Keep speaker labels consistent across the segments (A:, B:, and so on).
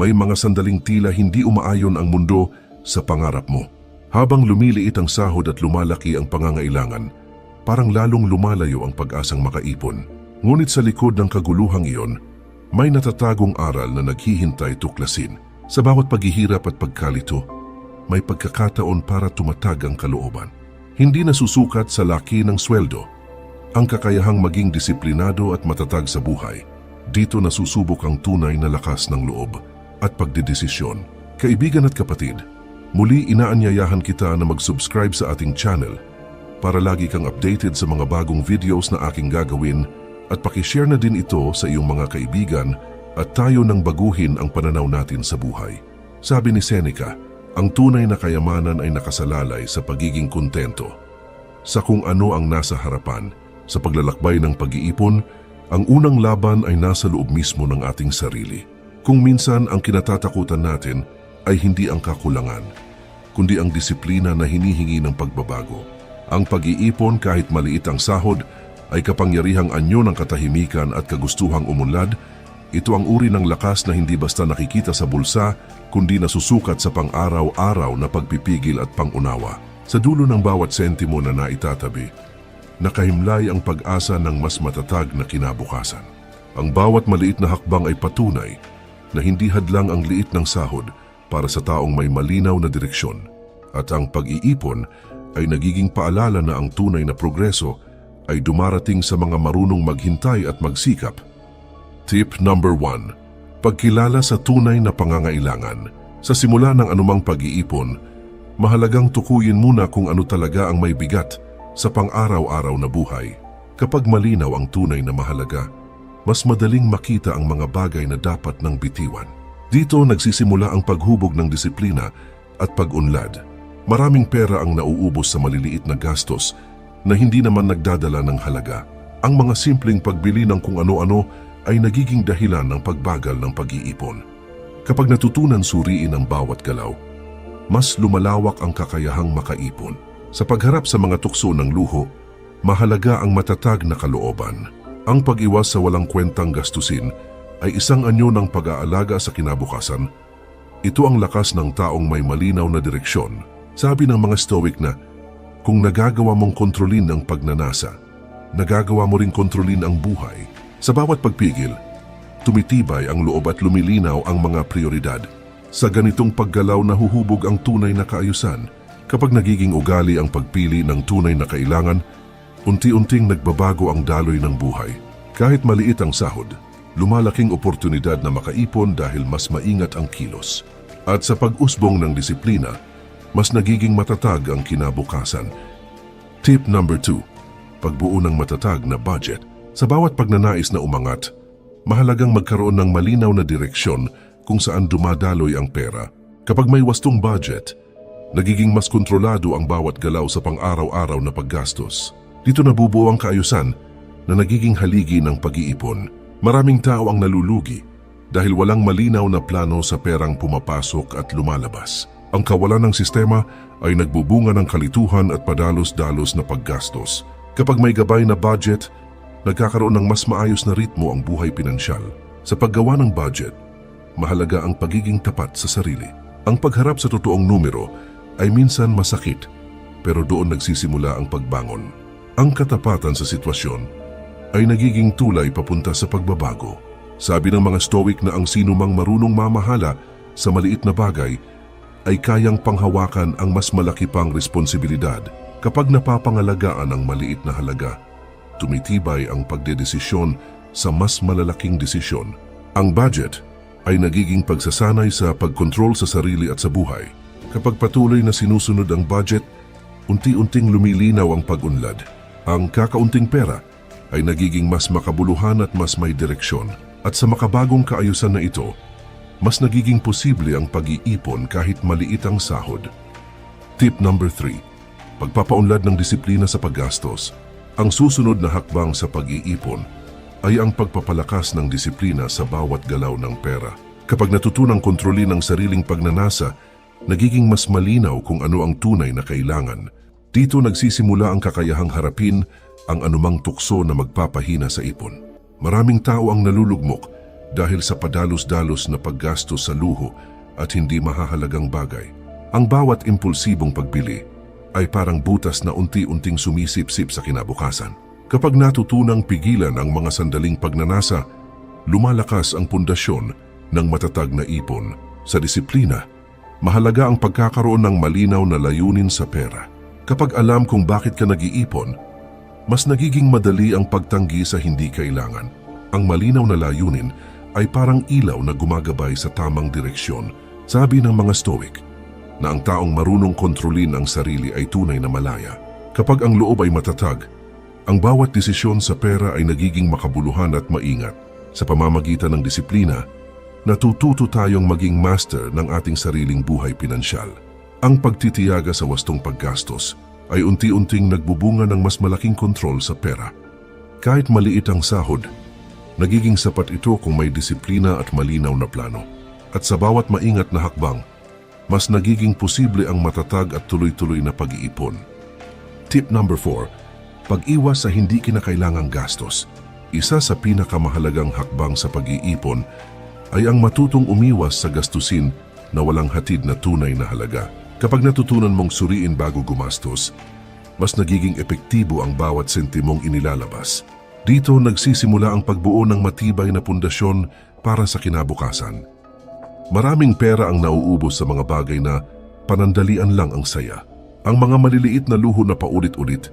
A: May mga sandaling tila hindi umaayon ang mundo sa pangarap mo. Habang lumiliit ang sahod at lumalaki ang pangangailangan, parang lalong lumalayo ang pag-asang makaipon. Ngunit sa likod ng kaguluhang iyon, may natatagong aral na naghihintay tuklasin. Sa bawat paghihirap at pagkalito, may pagkakataon para tumatag ang kalooban. Hindi nasusukat sa laki ng sweldo ang kakayahang maging disiplinado at matatag sa buhay. Dito nasusubok ang tunay na lakas ng loob at pagdedesisyon. Kaibigan at kapatid, muli inaanyayahan kita na mag-subscribe sa ating channel para lagi kang updated sa mga bagong videos na aking gagawin at pakishare na din ito sa iyong mga kaibigan at tayo nang baguhin ang pananaw natin sa buhay. Sabi ni Seneca, ang tunay na kayamanan ay nakasalalay sa pagiging kontento. Sa kung ano ang nasa harapan, sa paglalakbay ng pag-iipon, ang unang laban ay nasa loob mismo ng ating sarili. Kung minsan ang kinatatakutan natin ay hindi ang kakulangan, kundi ang disiplina na hinihingi ng pagbabago. Ang pag-iipon kahit maliit ang sahod ay kapangyarihang anyo ng katahimikan at kagustuhang umunlad. Ito ang uri ng lakas na hindi basta nakikita sa bulsa, kundi nasusukat sa pang-araw-araw na pagpipigil at pangunawa. Sa dulo ng bawat sentimo na naitatabi, nakahimlay ang pag-asa ng mas matatag na kinabukasan. Ang bawat maliit na hakbang ay patunay na hindi hadlang ang liit ng sahod para sa taong may malinaw na direksyon. At ang pag-iipon ay nagiging paalala na ang tunay na progreso ay dumarating sa mga marunong maghintay at magsikap. Tip number 1. Pagkilala sa tunay na pangangailangan. Sa simula ng anumang pag-iipon, mahalagang tukuyin muna kung ano talaga ang may bigat sa pang-araw-araw na buhay. Kapag malinaw ang tunay na mahalaga, mas madaling makita ang mga bagay na dapat nang bitiwan. Dito nagsisimula ang paghubog ng disiplina at pag-unlad. Maraming pera ang nauubos sa maliliit na gastos na hindi naman nagdadala ng halaga. Ang mga simpleng pagbili ng kung ano-ano ay nagiging dahilan ng pagbagal ng pag-iipon. Kapag natutunan suriin ang bawat galaw, mas lumalawak ang kakayahang makaipon. Sa pagharap sa mga tukso ng luho, mahalaga ang matatag na kalooban. Ang pag-iwas sa walang kwentang gastusin ay isang anyo ng pag-aalaga sa kinabukasan. Ito ang lakas ng taong may malinaw na direksyon. Sabi ng mga Stoic na, kung nagagawa mong kontrolin ang pagnanasa, nagagawa mo ring kontrolin ang buhay. Sa bawat pagpigil, tumitibay ang loob at lumilinaw ang mga prioridad. Sa ganitong paggalaw nahuhubog ang tunay na kaayusan. Kapag nagiging ugali ang pagpili ng tunay na kailangan, unti-unting nagbabago ang daloy ng buhay. Kahit maliit ang sahod, lumalaking oportunidad na makaipon dahil mas maingat ang kilos. At sa pag-usbong ng disiplina, mas nagiging matatag ang kinabukasan. Tip number 2. Pagbuo ng matatag na budget. Sa bawat pagnanais na umangat, mahalagang magkaroon ng malinaw na direksyon kung saan dumadaloy ang pera. Kapag may wastong budget, nagiging mas kontrolado ang bawat galaw sa pang-araw-araw na paggastos. Dito nabubuo ang kaayusan na nagiging haligi ng pag-iipon. Maraming tao ang nalulugi dahil walang malinaw na plano sa perang pumapasok at lumalabas. Ang kawalan ng sistema ay nagbubunga ng kalituhan at padalos-dalos na paggastos. Kapag may gabay na budget, nagkakaroon ng mas maayos na ritmo ang buhay pinansyal. Sa paggawa ng budget, mahalaga ang pagiging tapat sa sarili. Ang pagharap sa totoong numero ay minsan masakit, pero doon nagsisimula ang pagbangon. Ang katapatan sa sitwasyon ay nagiging tulay papunta sa pagbabago. Sabi ng mga Stoic na ang sinumang marunong mamahala sa maliit na bagay ay kayang panghawakan ang mas malaki pang responsibilidad. Kapag napapangalagaan ang maliit na halaga, tumitibay ang pagdedesisyon sa mas malalaking desisyon. Ang budget ay nagiging pagsasanay sa pagkontrol sa sarili at sa buhay. Kapag patuloy na sinusunod ang budget, unti-unting lumilinaw ang pag-unlad. Ang kakaunting pera ay nagiging mas makabuluhan at mas may direksyon. At sa makabagong kaayusan na ito, mas nagiging posible ang pag-iipon kahit maliit ang sahod. Tip number 3. Pagpapaunlad ng disiplina sa paggastos. Ang susunod na hakbang sa pag-iipon ay ang pagpapalakas ng disiplina sa bawat galaw ng pera. Kapag natutunang kontrolin ang sariling pagnanasa, nagiging mas malinaw kung ano ang tunay na kailangan. Dito nagsisimula ang kakayahang harapin ang anumang tukso na magpapahina sa ipon. Maraming tao ang nalulugmok dahil sa padalos-dalos na paggastos sa luho at hindi mahahalagang bagay. Ang bawat impulsibong pagbili ay parang butas na unti-unting sumisip-sip sa kinabukasan. Kapag natutunang pigilan ang mga sandaling pagnanasa, lumalakas ang pundasyon ng matatag na ipon. Sa disiplina, mahalaga ang pagkakaroon ng malinaw na layunin sa pera. Kapag alam kung bakit ka nag-iipon, mas nagiging madali ang pagtanggi sa hindi kailangan. Ang malinaw na layunin ay parang ilaw na gumagabay sa tamang direksyon. Sabi ng mga Stoic na ang taong marunong kontrolin ang sarili ay tunay na malaya. Kapag ang loob ay matatag, ang bawat desisyon sa pera ay nagiging makabuluhan at maingat. Sa pamamagitan ng disiplina, natututo tayong maging master ng ating sariling buhay pinansyal. Ang pagtitiyaga sa wastong paggastos ay unti-unting nagbubunga ng mas malaking kontrol sa pera. Kahit maliit ang sahod, nagiging sapat ito kung may disiplina at malinaw na plano. At sa bawat maingat na hakbang, mas nagiging posible ang matatag at tuloy-tuloy na pag-iipon. Tip number 4. Pag-iwas sa hindi kinakailangang gastos. Isa sa pinakamahalagang hakbang sa pag-iipon ay ang matutong umiwas sa gastusin na walang hatid na tunay na halaga. Kapag natutunan mong suriin bago gumastos, mas nagiging epektibo ang bawat sentimong inilalabas. Dito nagsisimula ang pagbuo ng matibay na pundasyon para sa kinabukasan. Maraming pera ang nauubos sa mga bagay na panandalian lang ang saya. Ang mga maliliit na luho na paulit-ulit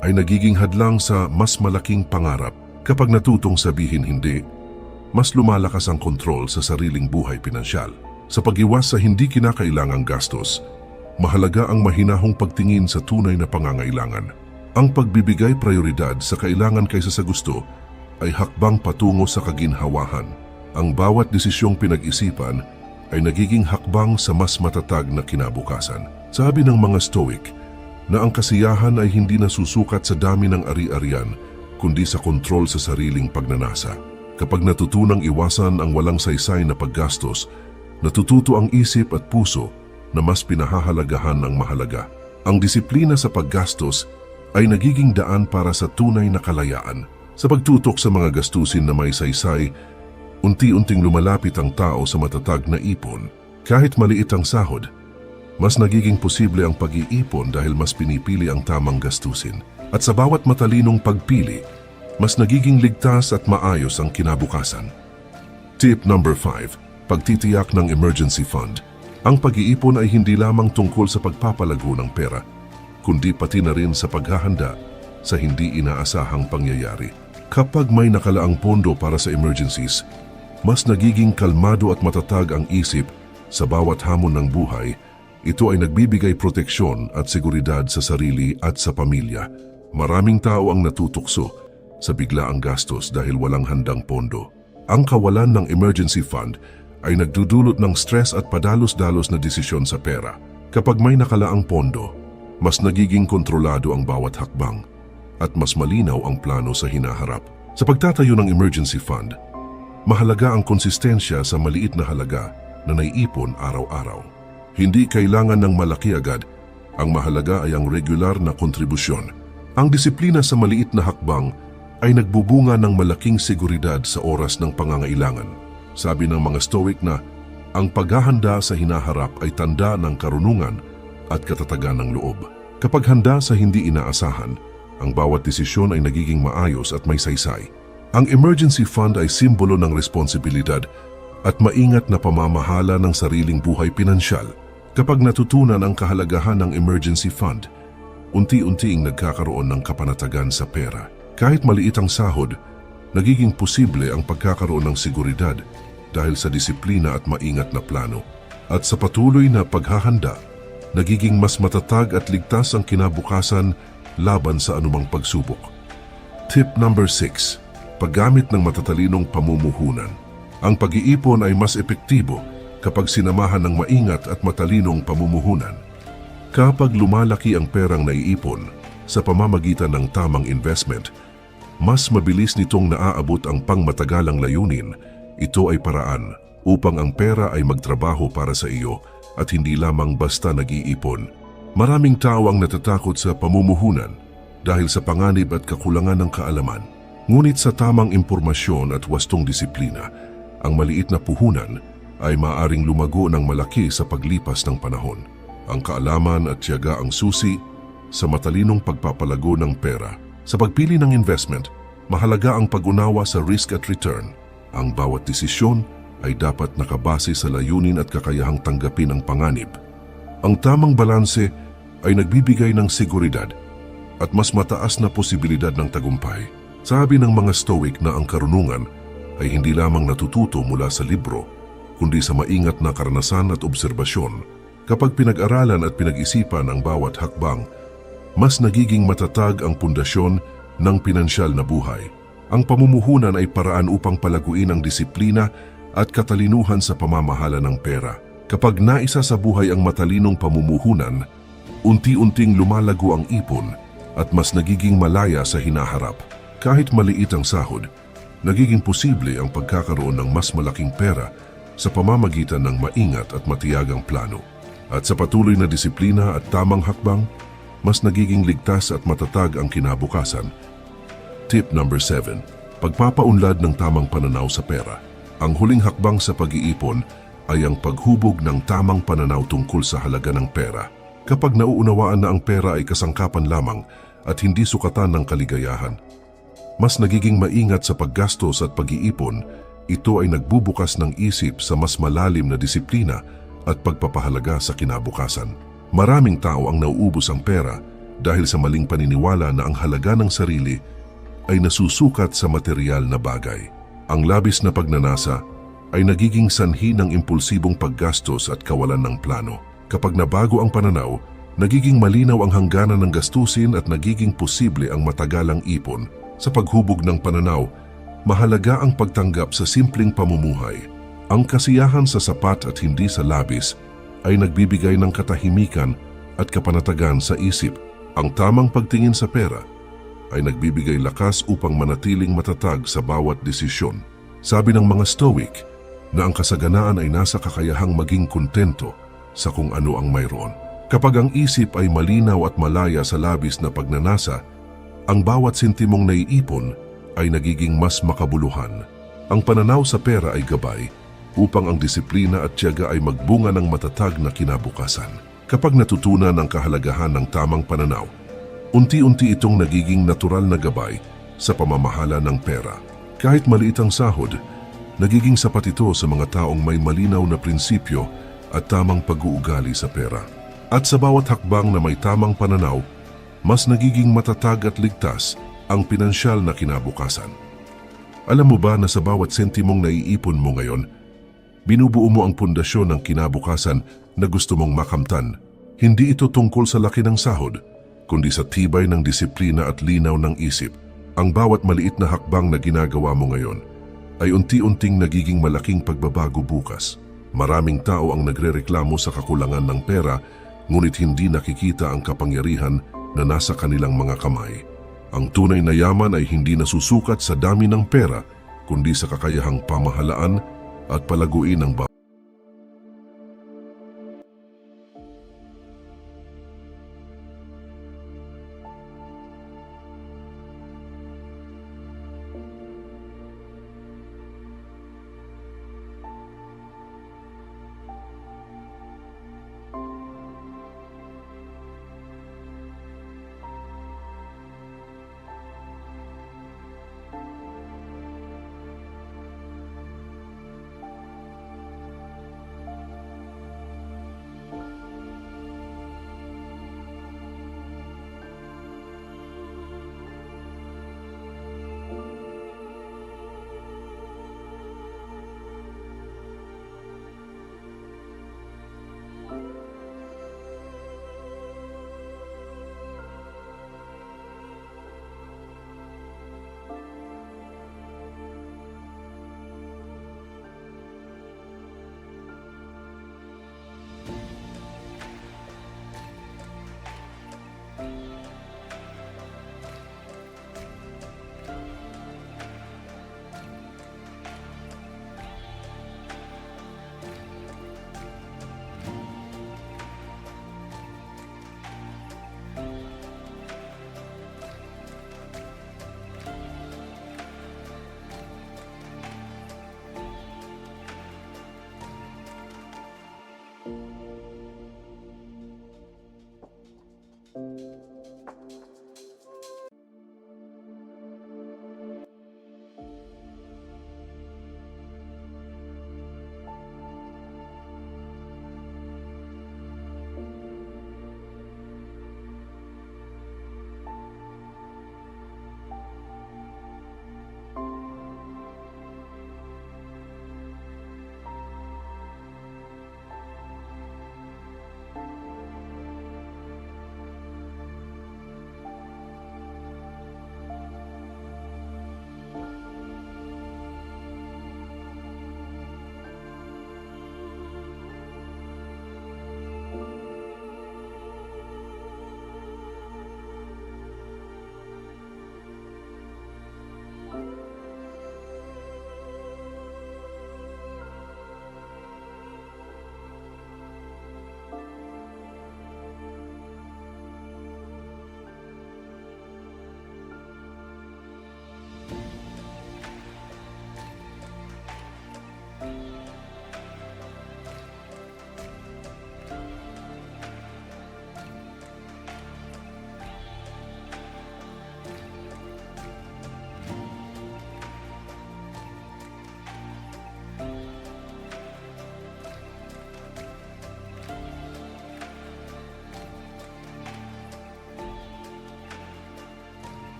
A: ay nagiging hadlang sa mas malaking pangarap. Kapag natutong sabihin hindi, mas lumalakas ang kontrol sa sariling buhay pinansyal. Sa pag-iwas sa hindi kinakailangang gastos, mahalaga ang mahinahong pagtingin sa tunay na pangangailangan. Ang pagbibigay prioridad sa kailangan kaysa sa gusto ay hakbang patungo sa kaginhawahan. Ang bawat desisyong pinag-isipan ay nagiging hakbang sa mas matatag na kinabukasan. Sabi ng mga Stoic na ang kasiyahan ay hindi nasusukat sa dami ng ari-arian, kundi sa kontrol sa sariling pagnanasa. Kapag natutunang iwasan ang walang saysay na paggastos, natututo ang isip at puso na mas pinahahalagahan ang mahalaga. Ang disiplina sa paggastos ay nagiging daan para sa tunay na kalayaan. Sa pagtutok sa mga gastusin na may saysay, unti-unting lumalapit ang tao sa matatag na ipon. Kahit maliit ang sahod, mas nagiging posible ang pag-iipon dahil mas pinipili ang tamang gastusin. At sa bawat matalinong pagpili, mas nagiging ligtas at maayos ang kinabukasan. Tip number 5. Pagtitiyak ng emergency fund. Ang pag-iipon ay hindi lamang tungkol sa pagpapalago ng pera, kundi pati na rin sa paghahanda sa hindi inaasahang pangyayari. Kapag may nakalaang pondo para sa emergencies, mas nagiging kalmado at matatag ang isip sa bawat hamon ng buhay. Ito ay nagbibigay proteksyon at seguridad sa sarili at sa pamilya. Maraming tao ang natutukso sa biglaang gastos dahil walang handang pondo. Ang kawalan ng emergency fund ay nagdudulot ng stress at padalos-dalos na desisyon sa pera. Kapag may nakalaang pondo, mas nagiging kontrolado ang bawat hakbang at mas malinaw ang plano sa hinaharap. Sa pagtatayo ng emergency fund, mahalaga ang konsistensya sa maliit na halaga na naiipon araw-araw. Hindi kailangan ng malaki agad, ang mahalaga ay ang regular na kontribusyon. Ang disiplina sa maliit na hakbang ay nagbubunga ng malaking seguridad sa oras ng pangangailangan. Sabi ng mga Stoic na ang paghahanda sa hinaharap ay tanda ng karunungan at katatagan ng loob. Kapag handa sa hindi inaasahan, ang bawat desisyon ay nagiging maayos at may saysay. Ang emergency fund ay simbolo ng responsibilidad at maingat na pamamahala ng sariling buhay pinansyal. Kapag natutunan ang kahalagahan ng emergency fund, unti-unting nagkakaroon ng kapanatagan sa pera. Kahit maliit ang sahod, nagiging posible ang pagkakaroon ng seguridad dahil sa disiplina at maingat na plano. At sa patuloy na paghahanda, nagiging mas matatag at ligtas ang kinabukasan laban sa anumang pagsubok. Tip number 6. Paggamit ng matatalinong pamumuhunan. Ang pag-iipon ay mas epektibo kapag sinamahan ng maingat at matalinong pamumuhunan. Kapag lumalaki ang perang naiipon sa pamamagitan ng tamang investment, mas mabilis nitong naaabot ang pangmatagalang layunin. Ito ay paraan upang ang pera ay magtrabaho para sa iyo at hindi lamang basta nag-iipon. Maraming tao ang natatakot sa pamumuhunan dahil sa panganib at kakulangan ng kaalaman. Ngunit sa tamang impormasyon at wastong disiplina, Ang maliit na puhunan ay maaaring lumago ng malaki sa paglipas ng panahon. Ang kaalaman at tiyaga ang susi sa matalinong pagpapalago ng pera. Sa pagpili ng investment, mahalaga ang pag-unawa sa risk at return. Ang bawat desisyon ay dapat nakabase sa layunin at kakayahang tanggapin ang panganib. Ang tamang balanse ay nagbibigay ng seguridad at mas mataas na posibilidad ng tagumpay. Sabi ng mga Stoic na ang karunungan ay hindi lamang natututo mula sa libro, kundi sa maingat na karanasan at obserbasyon. Kapag pinag-aralan at pinag-isipan ang bawat hakbang, mas nagiging matatag ang pundasyon ng pinansyal na buhay. Ang pamumuhunan ay paraan upang palaguin ang disiplina at katalinuhan sa pamamahala ng pera. Kapag naisa sa buhay ang matalinong pamumuhunan, unti-unting lumalago ang ipon at mas nagiging malaya sa hinaharap. Kahit maliit ang sahod, nagiging posible ang pagkakaroon ng mas malaking pera sa pamamagitan ng maingat at matiyagang plano. At sa patuloy na disiplina at tamang hakbang, mas nagiging ligtas at matatag ang kinabukasan. Tip number 7. Pagpapaunlad ng tamang pananaw sa pera. Ang huling hakbang sa pag-iipon ay ang paghubog ng tamang pananaw tungkol sa halaga ng pera. Kapag nauunawaan na ang pera ay kasangkapan lamang at hindi sukatan ng kaligayahan, mas nagiging maingat sa paggastos at pag-iipon. Ito ay nagbubukas ng isip sa mas malalim na disiplina at pagpapahalaga sa kinabukasan. Maraming tao ang nauubos ang pera dahil sa maling paniniwala na ang halaga ng sarili ay nasusukat sa material na bagay. Ang labis na pagnanasa ay nagiging sanhi ng impulsibong paggastos at kawalan ng plano. Kapag nabago ang pananaw, nagiging malinaw ang hangganan ng gastusin at nagiging posible ang matagalang ipon. Sa paghubog ng pananaw, mahalaga ang pagtanggap sa simpleng pamumuhay. Ang kasiyahan sa sapat at hindi sa labis ay nagbibigay ng katahimikan at kapanatagan sa isip. Ang tamang pagtingin sa pera ay nagbibigay lakas upang manatiling matatag sa bawat desisyon. Sabi ng mga Stoic na ang kasaganaan ay nasa kakayahang maging kontento sa kung ano ang mayroon. Kapag ang isip ay malinaw at malaya sa labis na pagnanasa, ang bawat sentimong naiipon ay nagiging mas makabuluhan. Ang pananaw sa pera ay gabay upang ang disiplina at tiyaga ay magbunga ng matatag na kinabukasan. Kapag natutunan ang kahalagahan ng tamang pananaw, unti-unti itong nagiging natural na gabay sa pamamahala ng pera. Kahit maliit ang sahod, nagiging sapat ito sa mga taong may malinaw na prinsipyo at tamang pag-uugali sa pera. At sa bawat hakbang na may tamang pananaw, mas nagiging matatag at ligtas ang pinansyal na kinabukasan. Alam mo ba na sa bawat sentimong naiipon mo ngayon, binubuo mo ang pundasyon ng kinabukasan na gusto mong makamtan? Hindi ito tungkol sa laki ng sahod, kundi sa tibay ng disiplina at linaw ng isip. Ang bawat maliit na hakbang na ginagawa mo ngayon ay unti-unting nagiging malaking pagbabago bukas. Maraming tao ang nagrereklamo sa kakulangan ng pera, ngunit hindi nakikita ang kapangyarihan na nasa kanilang mga kamay. Ang tunay na yaman ay hindi nasusukat sa dami ng pera, kundi sa kakayahang pamahalaan at palaguin ang bawat